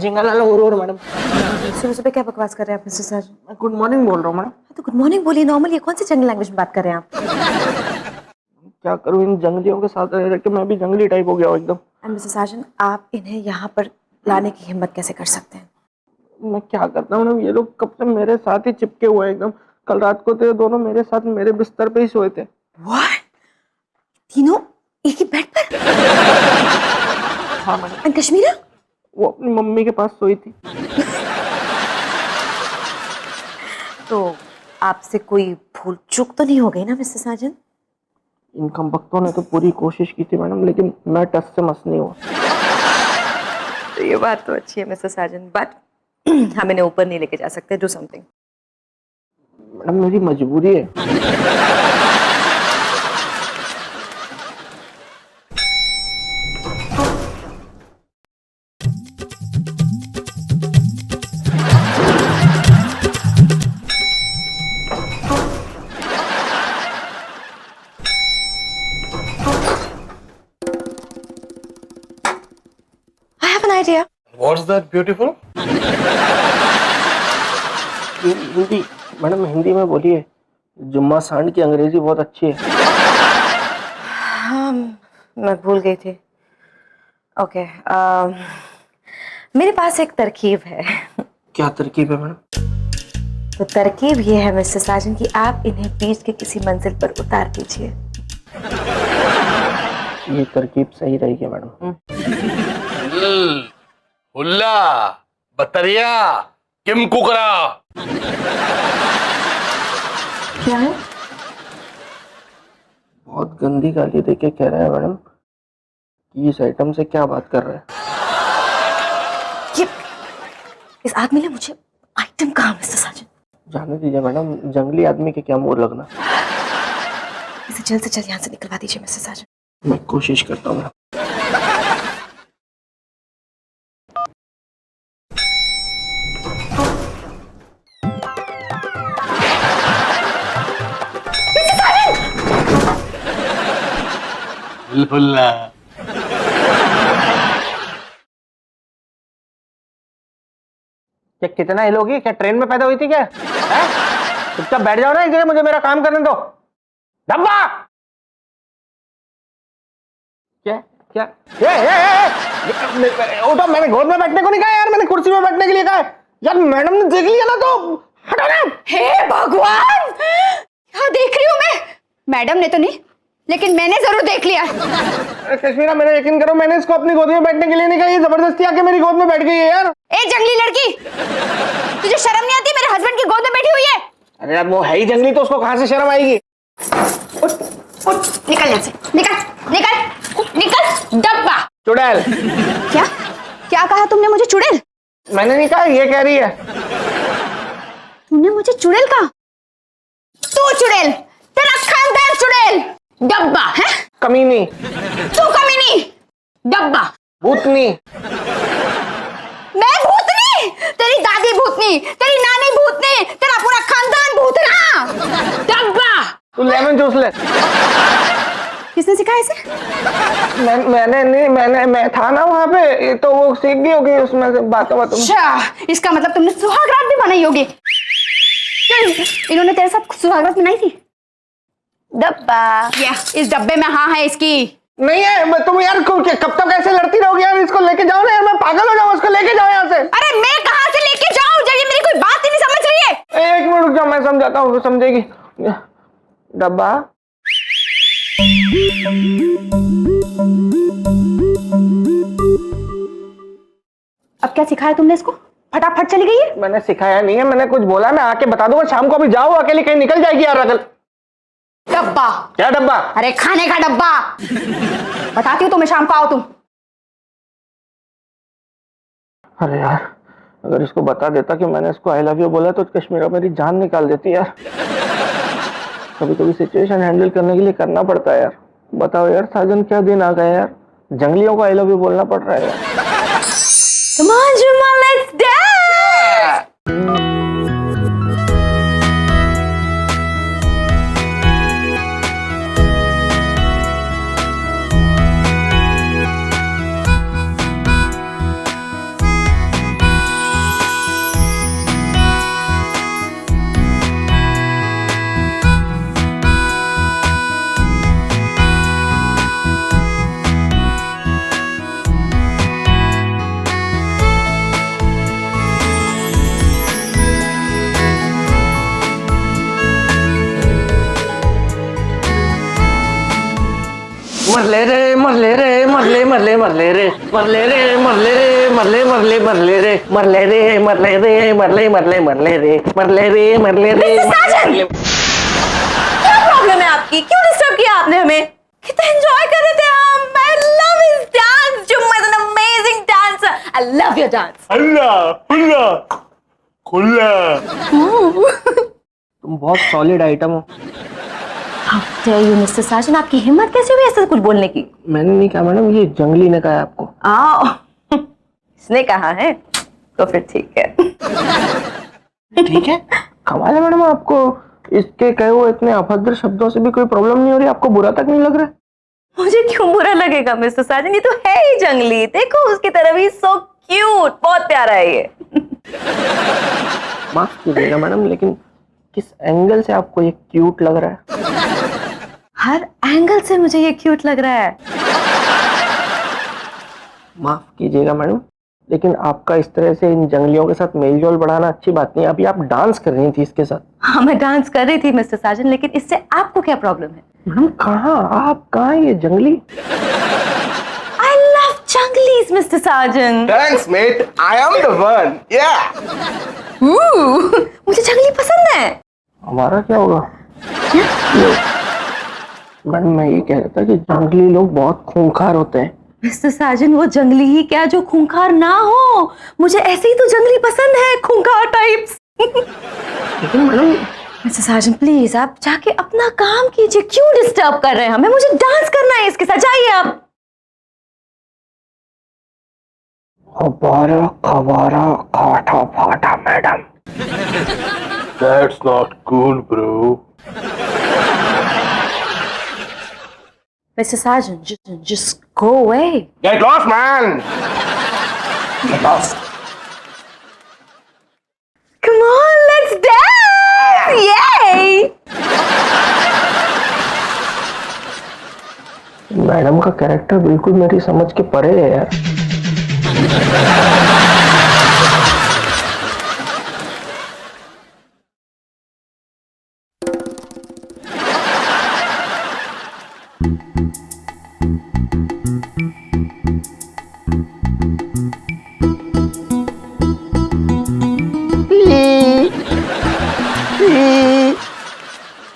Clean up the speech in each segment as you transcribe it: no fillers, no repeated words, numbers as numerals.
झिंगालाला उरवर madam. सुबह सुबह क्या बकवास कर रहे हैं आप मिस्टर साजन? मैं गुड मॉर्निंग बोल रहा हूँ मैडम। तो गुड मॉर्निंग बोलिए नॉर्मल, ये कौन सी जंगली लैंग्वेज में बात कर रहे हैं आप? क्या करूँ, इन जंगलियों के साथ रह रह के मैं भी जंगली टाइप हो गया हूँ एकदम। मिस्टर साजन, आप इन्हें यहाँ पर लाने की हिम्मत कैसे कर सकते हैं? मैं क्या करता हूँ मैडम, ये लोग कब से मेरे साथ ही चिपके हुए हैं एकदम। कल रात को तो ये दोनों मेरे साथ मेरे बिस्तर पे ही सोए थे। What? तीनों एक ही बेड पर? हाँ मैडम। एंड कश्मीरा? वो अपनी मम्मी के पास सोई थी। तो आपसे कोई भूल चूक तो नहीं हो गई ना मिस्टर साजन? इन कमबख्तों ने तो पूरी कोशिश की थी मैडम, लेकिन मैं टस से मस नहीं हुआ। तो ये बात तो अच्छी है मिस्टर साजन, बट हम इन्हें ऊपर नहीं लेके जा सकते। Do something. मैडम मेरी मजबूरी है। I have an idea. What's that beautiful? Hindi madam, Hindi में बोलिए। जुम्मा सांड की अंग्रेजी बहुत अच्छी है। हाँ, मैं भूल गई थी। ओके, मेरे पास एक तरकीब है। क्या तरकीब है मैडम? तो तरकीब ये है मिस्टर साजन कि आप इन्हें बीच के किसी मंजिल पर उतार दीजिए। ये तरकीब सही रहेगी मैडम। हुल्ला बतरिया किम कुकरा। क्या है? बहुत गंदी गाली देके कह रहा है मैडम कि इस आइटम से क्या बात कर रहा है। ये इस आदमी ने मुझे आइटम कहा मिस्टर साजन? जाने दीजिए मैडम, जंगली आदमी के क्या मुंह लगना। इसे जल्द से जल्द यहाँ से निकलवा दीजिए मिस्टर साजन। मैं कोशिश करता हूँ मैडम। हुल्ला क्या कितना हिलोगी? क्या ट्रेन में पैदा हुई थी क्या? हैं? चुपचाप बैठ जाओ ना एक जगह, मुझे मेरा काम करने दो। डब्बा क्या क्या उठो, मैंने गोद में बैठने को नहीं कहा यार, मैंने कुर्सी में बैठने के लिए कहा है यार। मैडम ने देख लिया ना तो हटो ना। हे भगवान, क्या देख रही हूँ मैं? मैडम ने तो नहीं, लेकिन मैंने जरूर देख लिया। कश्मीरा, मैंने यकीन करो, मैंने इसको अपनी गोद में बैठने के लिए नहीं कहा, ये जबरदस्ती आके मेरी गोद में बैठ गई है यार। ए जंगली लड़की, तुझे शर्म नहीं आती? मेरे हस्बैंड की गोद में बैठी हुई है। अरे यार वो है ही जंगली, तो उसको कहां से शर्म आएगी? उठ उठ, निकल यहाँ से, निकल निकल निकल। डब्बा चुड़ैल। क्या क्या कहा तुमने मुझे? चुड़ैल? मैंने नहीं कहा, ये कह रही है। तुमने मुझे चुड़ैल कहा? तू चुड़ैल, तेरा खानदान चुड़ैल। डब्बा है? कमीनी। तू कमीनी। डब्बा। भूतनी। मैं भूतनी? तेरी दादी भूतनी, तेरी नानी भूतनी, तेरा पूरा खानदान भूतना। डब्बा। तू लेमन जूस ले। किसने सिखाया इसे? मैंने नहीं, मैं था ना वहाँ पे, तो वो सीख गई होगी उसमें से बातों। अच्छा, इसका मतलब तुमने सुहागरात भी बनाई होगी। इन्होंने तेरे साथ सुहागरात बनाई थी? डब्बा। या इस डब्बे में हाँ है इसकी? नहीं है। तुम यार कब तक ऐसे लड़ती रहोगी यार? इसको लेके जाओ ना यार, मैं पागल हो जाऊँ। इसको लेके जाओ यहाँ से। अरे मैं कहाँ से लेके जाऊँ जब ये मेरी कोई बात ही नहीं समझ रही है? एक मिनट रुक जाओ, मैं समझाता हूँ, समझेगी। डब्बा। अब क्या सिखाया तुमने इसको? फटाफट चली गई है। मैंने सिखाया नहीं है, मैंने कुछ बोला, मैं आके बता दूंगा शाम को। अभी जाओ, अकेली कहीं निकल जाएगी यार अगल। डब्बा। क्या डब्बा? अरे खाने का डब्बा। बताती हूँ तुम्हें, शाम को आओ तुम। अरे यार, अगर इसको बता देता कि मैंने इसको आई लव यू बोला तो कश्मीरा मेरी जान निकाल देती यार। कभी कभी सिचुएशन हैंडल करने के लिए करना पड़ता है यार। बताओ यार साजन, क्या दिन आ गए यार, जंगलियों को आई लव यू बोलना पड़ रहा है यार। Come on, Juma, let's dance! मरले रे मरले रे मरले मरले मरले रे मरले रे मरले रे मरले मरले मरले रे मरले रे मरले रे मरले मरले मरले रे मरले रे मरले रे क्या प्रॉब्लम है आपकी? क्यों डिस्टर्ब किया आपने हमें? कितना एंजॉय कर रहे थे हम। I love his dance. जुम्मा is an amazing dancer. I love your dance. अल्लाह खुल्ला खुल्ला। तुम बहुत सॉलिड आइटम हो। How dare you, Mr. Sajan? आपकी हिम्मत कैसे हुई ऐसा कुछ बोलने की? मैंने नहीं कहा मैडम, ये जंगली ने कहा है आपको। आओ, इसने कहा है तो फिर ठीक है। ठीक है, कमाल है मैडम, आपको इसके कहे हुए इतने अभद्र शब्दों से भी कोई प्रॉब्लम नहीं हो रही, आपको बुरा तक नहीं लग रहा है? मुझे क्यों बुरा लगेगा मिस्टर साजन? ये तो है ही जंगली। देखो उसकी तरफ, ही सो क्यूट, बहुत प्यारा है ये। माफ कीजिएगा मैडम, लेकिन किस एंगल से आपको ये क्यूट लग रहा है? हर एंगल से मुझे ये क्यूट लग रहा है। माफ कीजिएगा मैडम, लेकिन आपका इस तरह से इन जंगलियों के साथ मेलजोल बढ़ाना अच्छी बात नहीं है। अभी आप डांस कर रही थी इसके साथ। हाँ, मैं डांस कर रही थी मिस्टर साजन, लेकिन इससे आपको क्या प्रॉब्लम है? मैडम कहाँ, आप कहाँ ये जंगली? I love junglies, Mr. Sajan. Thanks, mate. I am the one. Yeah. मुझे जंगली पसंद है। हमारा क्या होगा? मैडम मैं ये कह रहा था कि जंगली लोग बहुत खूंखार होते हैं। मिस्टर साजन, वो जंगली ही क्या जो खूंखार ना हो। मुझे ऐसे ही तो जंगली पसंद है, खूंखार टाइप्स। लेकिन मैडम मिस्टर साजन प्लीज आप जाके अपना काम कीजिए, क्यों डिस्टर्ब कर रहे हैं हमें? मुझे डांस करना है इसके साथ, जाइए आप। खबारा खबारा खाटा फाटा madam. That's not cool, bro. Mr. Sajan, just go away. Get lost, man. Get lost. Come on, let's dance! Yay! Madam का कैरेक्टर बिल्कुल मेरी समझ के परे है यार।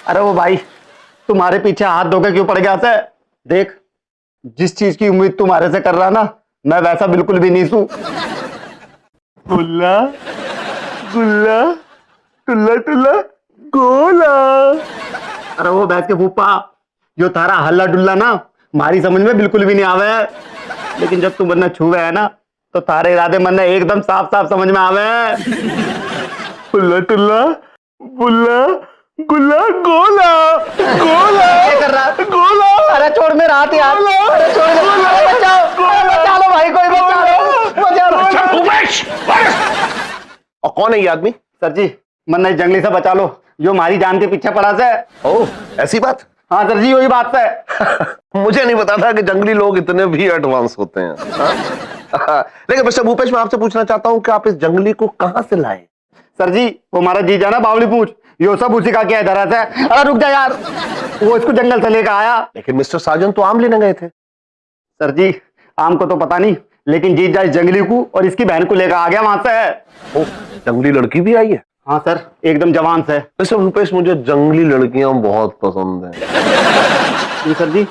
अरे वो भाई, तुम्हारे पीछे हाथ धोके क्यों पड़ गया से? देख, जिस चीज की उम्मीद तुम्हारे से कर रहा ना, मैं वैसा बिल्कुल भी नहीं हूं। गुल्ला गुल्ला टुल्ला टुल्ला गोला। अरे वो बैठ के फूफा, जो तारा हल्ला डुल्ला ना मारी समझ में बिल्कुल भी नहीं आवे, लेकिन जब तू मन्ना छुए है ना तो तारे इरादे मन्ना एकदम साफ साफ समझ में आवे। टुल्ला टुल्ला बुल्ला गुल्ला गोला गोला। क्या कर रहा? गोला। अरे छोड़ मेरा हाथ यार। अरे छोड़ दे। बचा लो भाई, कोई बचा लो। उमेश! और कौन है ये आदमी? सर जी, मन्ना इस जंगली से बचा लो, जो हमारी जान के पीछे पड़ा से। ओह, ऐसी बात? हाँ सर जी, वही बात है। मुझे नहीं पता था कि जंगली लोग इतने भी एडवांस होते हैं। लेकिन मिस्टर भूपेश, मैं आपसे पूछना चाहता हूँ कि आप इस जंगली को कहाँ से लाए? सर जी, वो हमारा जीजा ना बावली पूछ, यो सब उसी का क्या है धरा से। अरे रुक जा यार, वो इसको जंगल से लेकर आया। लेकिन मिस्टर साजन तो आम लेने गए थे। सर जी, आम को तो पता नहीं, लेकिन जीजा इस जंगली को और इसकी बहन को लेकर आ गया वहां से। ओह, जंगली लड़की भी आई है? हाँ सर, एकदम जवान से। मिस्टर भूपेश, मुझे जंगली लड़कियां बहुत पसंद हैं। सर जी,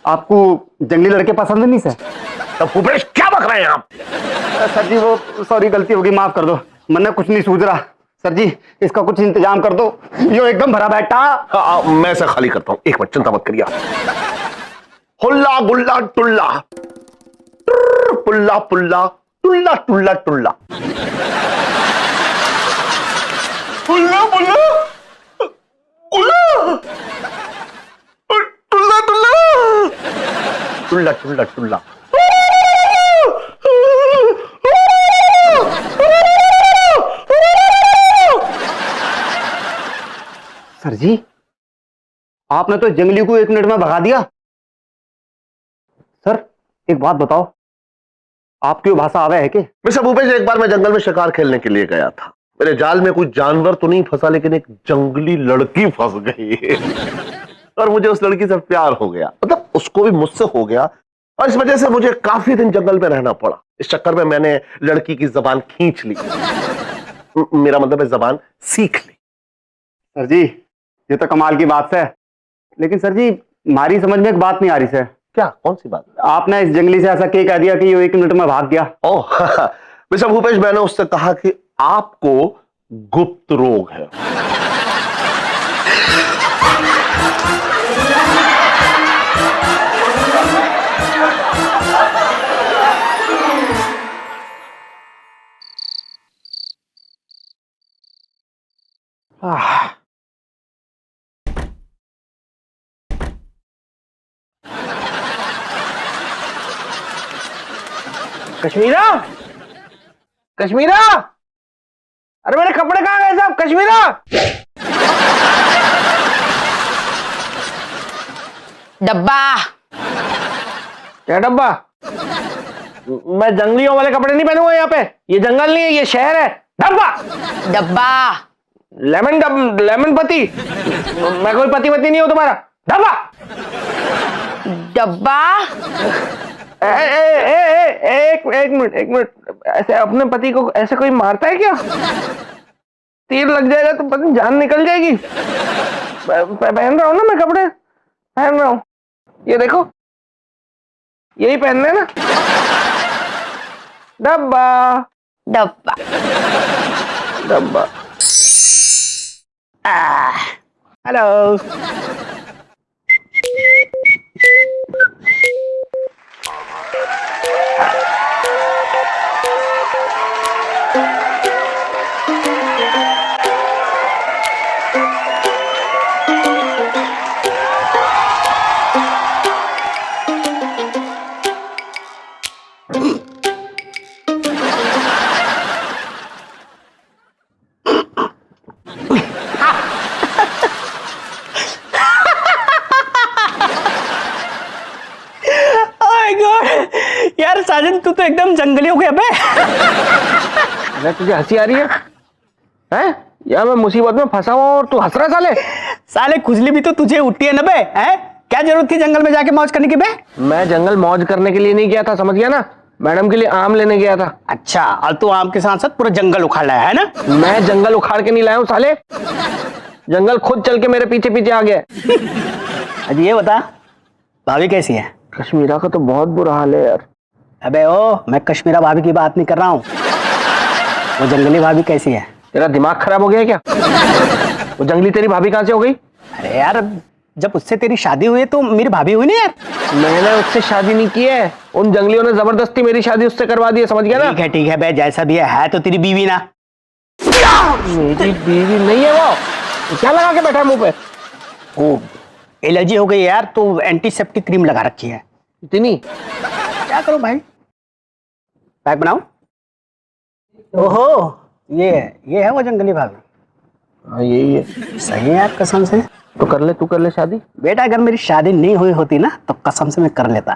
आपको जंगली लड़के पसंद नहीं सर? तब भूपेश क्या बक रहे हैं आप? सर जी, वो सॉरी, गलती होगी, माफ कर दो, मैंने कुछ नहीं सूझ रहा। सर जी, इसका कुछ इंतजाम कर दो, यो एकदम भरा बैठा। मैं इसे खाली करता हूँ, एक मिनट, चिंता मत करिए। हुल्ला गुल्ला टुल्ला पुल्ला पुल्ला टुल्ला टुल्ला टुल्ला पुल्ला पुल्ला गुल्ला टुल्ला टुल्ला टुल्ला टुल्ला टुल्ला। सर जी, आपने तो जंगली को 1 मिनट में भगा दिया। सर एक बात बताओ, आपकी भाषा आवे है कि? मिस्टर भूपेश, एक बार मैं जंगल में शिकार खेलने के लिए गया था। मेरे जाल में कोई जानवर तो नहीं फंसा, लेकिन एक जंगली लड़की फंस गई और मुझे उस लड़की से प्यार हो गया। मतलब उसको भी मुझसे हो गया और इस वजह से मुझे काफी दिन जंगल में रहना पड़ा। इस चक्कर में मैंने लड़की की जबान खींच ली, मेरा मतलब है जबान सीख ली। सर जी ये तो कमाल की बात है, लेकिन सर जी हमारी समझ में एक बात नहीं आ रही सर। क्या? कौन सी बात? आपने इस जंगली से ऐसा क्या कह दिया कि वो 1 मिनट में भाग गया? ओह मिस्टर भूपेश, मैंने उससे कहा कि आपको गुप्त रोग है। कश्मीरा, कश्मीरा, अरे मेरे कपड़े कहाँ गए साहब? कश्मीरा, डब्बा। क्या डब्बा? मैं जंगलियों वाले कपड़े नहीं पहने हुए यहाँ पे। ये जंगल नहीं है, ये शहर है। डब्बा, डब्बा। लेमन पति। मैं कोई पति वति नहीं हूं तुम्हारा। डब्बा, डब्बा। एक मिनट, ऐसे अपने पति को ऐसे कोई मारता है क्या? तीर लग जाएगा तो पता नहीं जान निकल जाएगी। पहन रहा हूं ना मैं, कपड़े पहन रहा हूं। ये देखो, यही पहनने ना। डब्बा, डब्बा। डब्बा। हेलो। यार साजन तू तो एकदम जंगली हो गया बे। अरे तुझे हंसी आ रही है? हैं? यार मैं मुसीबत में फंसा हुआ और तू हंस रहा साले। साले खुजली भी तो तुझे उठती है ना बे, हैं? क्या जरूरत थी जंगल में जाके मौज करने की बे? मैं जंगल मौज करने के लिए नहीं गया था, समझ गया ना? मैडम के लिए आम लेने गया था। अच्छा, और तू आम के साथ साथ पूरा जंगल उखाड़ लाया है ना? मैं जंगल उखाड़ के नहीं लाया हूँ साले, जंगल खुद चल के मेरे पीछे पीछे आ गया। अजी ये बता, भाभी कैसी है? कश्मीरा का तो बहुत बुरा हाल है यार। अबे ओ, मैं कश्मीरा भाभी की बात नहीं कर रहा हूँ, वो जंगली भाभी कैसी है? तेरा दिमाग खराब हो गया है क्या? वो जंगली तेरी भाभी कहाँ से हो गई? अरे यार, जब उससे तेरी शादी हुई है तो मेरी भाभी हुई ना यार। मैंने उससे शादी नहीं की है, उन जंगलियों ने जबरदस्ती मेरी शादी उससे करवा दी है, समझ गया ना? ठीक है बे, जैसा भी है तो तेरी बीवी ना। मेरी बीवी नहीं है वो। क्या लगा के बैठा है मुंह पे? ओ, एलर्जी हो गई यार, तो एंटीसेप्टिक क्रीम लगा रखी है। इतनी? क्या करूं भाई, पैक बनाऊं? ओहो, ये है वो जंगली भाभी। हाँ यही है। सही है यार, कसम से। तो कर ले, तू कर ले शादी। बेटा अगर मेरी शादी नहीं हुई होती ना तो कसम से मैं कर लेता।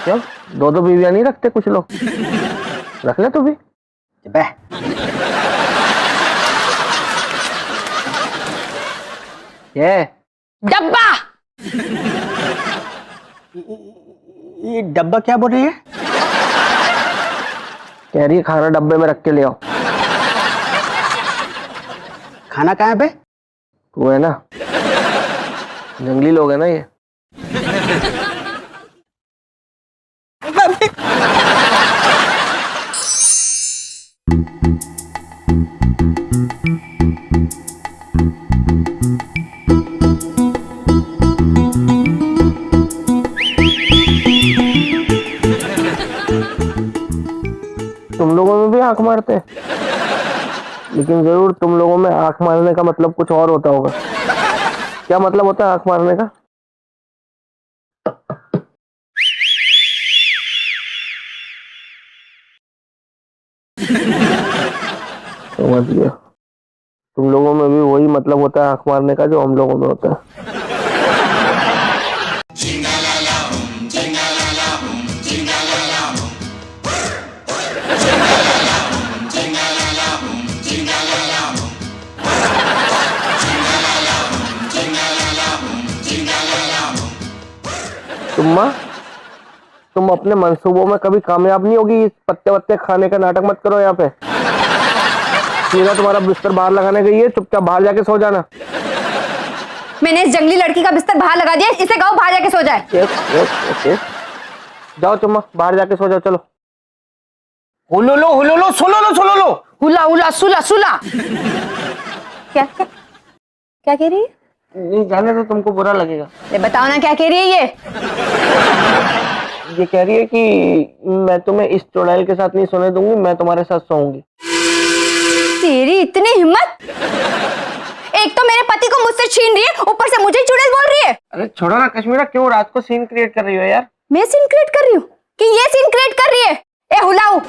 क्यों? दो दो बीवियां नहीं रखते कुछ लोग? रख ले तू भी। बे ये डब्बा। ये डब्बा क्या बोल रही है? कह रही है खाना डब्बे में रख के ले आओ। खाना कहाँ है बे? तू है ना, जंगली लोग है ना ये। तुम लोगों में भी आंख मारते हैं, लेकिन जरूर तुम लोगों में आंख मारने का मतलब कुछ और होता होगा। क्या मतलब होता है आंख मारने का? समझ गया, तुम लोगों में भी वही मतलब होता है आंख मारने का जो हम लोगों में होता है। चुम्मा, तुम अपने मंसूबों में कभी कामयाब नहीं होगी। इस पत्ते वत्ते खाने का नाटक मत करो यहाँ पे। सीधा तुम्हारा बिस्तर बाहर लगाने गई है, चुपचाप बाहर जाके सो जाना। मैंने इस जंगली लड़की का बिस्तर बाहर लगा दिया, इसे कहो बाहर जाके सो जाए। यस। जाओ चुम्मा, बाहर जाके सो जाओ, चलो। हुलो लो सुलो लो। हुला हुला सुला सुला। क्या कह रही है? नहीं जाने तो तुमको बुरा लगेगा। ये बताओ ना क्या कह रही है ये कह रही है कि मैं तुम्हें इस चुड़ैल के साथ नहीं सोने दूंगी, मैं तुम्हारे साथ सोऊंगी। तेरी इतनी हिम्मत! एक तो मेरे पति को मुझसे छीन रही है, ऊपर से मुझे ही चुड़ैल बोल रही है। अरे छोड़ो ना कश्मीरा, क्यों रात को सीन क्रिएट कर रही हो यार? मैं सीन क्रिएट कर रही हूँ कि ये सीन क्रिएट कर रही है? ए हुलाऊ,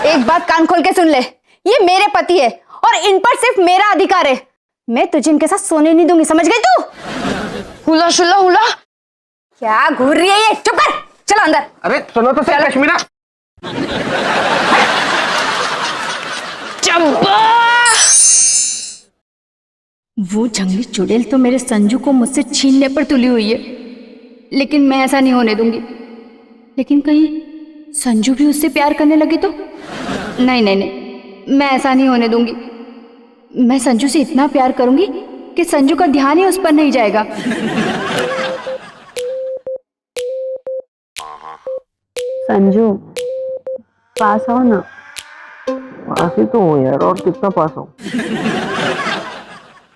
एक बात कान खोल के सुन ले, ये मेरे पति है और इन पर सिर्फ मेरा अधिकार है। मैं तुझे इनके साथ सोने नहीं दूंगी, समझ गई तू? हुला शुला हुला, क्या घूर रही है ये? चुप कर, चलो अंदर। अरे सुनो तो सही कश्मीरा। वो जंगली चुड़ैल तो मेरे संजू को मुझसे छीनने पर तुली हुई है, लेकिन मैं ऐसा नहीं होने दूंगी। लेकिन कहीं संजू भी उससे प्यार करने लगे तो? नहीं, मैं ऐसा नहीं होने दूंगी। मैं संजू से इतना प्यार करूंगी कि संजू का ध्यान ही उस पर नहीं जाएगा। संजू, पास आओ ना। पास ही तो हूँ यार, और कितना पास हूँ?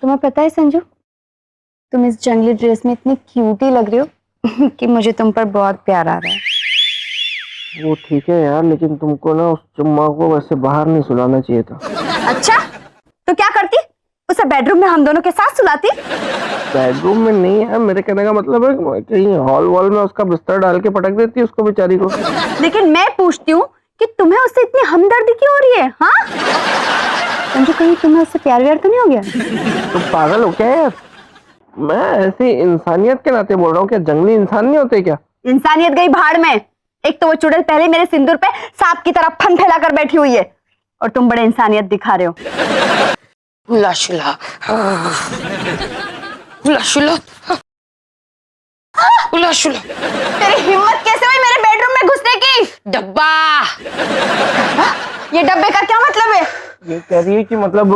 तुम्हें पता है संजू, तुम इस जंगली ड्रेस में इतनी क्यूटी लग रही हो कि मुझे तुम पर बहुत प्यार आ रहा है। वो ठीक है यार, लेकिन तुमको ना उस चुम्मा को वैसे बाहर नहीं सुलाना चाहिए था। अच्छा, तो क्या करती? उसे बेडरूम में हम दोनों के साथ सुलाती? बेडरूम में नहीं है, मेरे कहने का मतलब है कहीं हॉल वॉल में उसका बिस्तर डाल के पटक देती उसको बेचारी को। लेकिन मैं पूछती हूँ कि तुम्हें उससे इतनी हमदर्दी क्यों हो रही है? हाँ संजू, कहीं तुम्हें उससे प्यार व्यार तो नहीं हो गया? तुम पागल हो क्या यार? मैं ऐसी इंसानियत के नाते बोल रहा हूँ, क्या जंगली इंसान नहीं होते क्या? इंसानियत गई भाड़ में। एक तो वो चुड़ैल पहले मेरे सिंदूर पे सांप की तरह फन फैला कर बैठी हुई है, और तुम बड़े इंसानियत दिखा रहे हो। हुला शुला, हुला शुला, हुला शुला। तेरी हिम्मत कैसे हुई मेरे बेडरूम में घुसने की? डब्बा। ये डब्बे का क्या मतलब है? ये कह रही है कि मतलब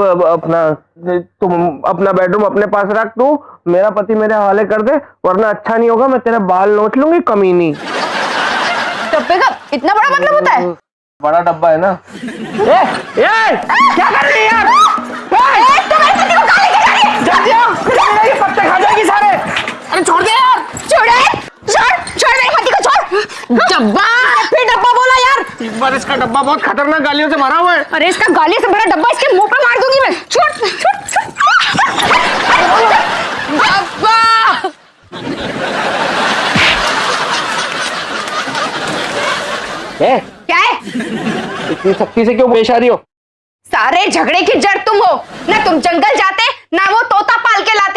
तुम अपना बेडरूम अपने पास रख, तू मेरा पति मेरे हवाले कर दे, वरना अच्छा नहीं होगा, मैं तेरे बाल नोच लूंगी कमीनी। डब्बे का इतना बड़ा मतलब होता है? बड़ा डब्बा है ना। क्या कर रही है यार? जल्दी आओ, मेरे पत्ते खा जाएगी सारे। अरे छोड़ दे यार। छोड़ मेरे पति को, छोड़। डब्बा, फिर डब्बा बोला यार। इस बार इसका डब्बा बहुत खतरनाक गालियों से भरा हुआ है। अरे इसका गाली से भरा डब्बा इसके मुंह पे मार दूंगी मैं। छोड़। डब्बा। क्या है? इतनी सख्ती से क्यों पेश आ रही हो? सारे झगड़े की जड़ तुम हो। ना तुम जंगल जाते, ना वो तोता पाल के लाते।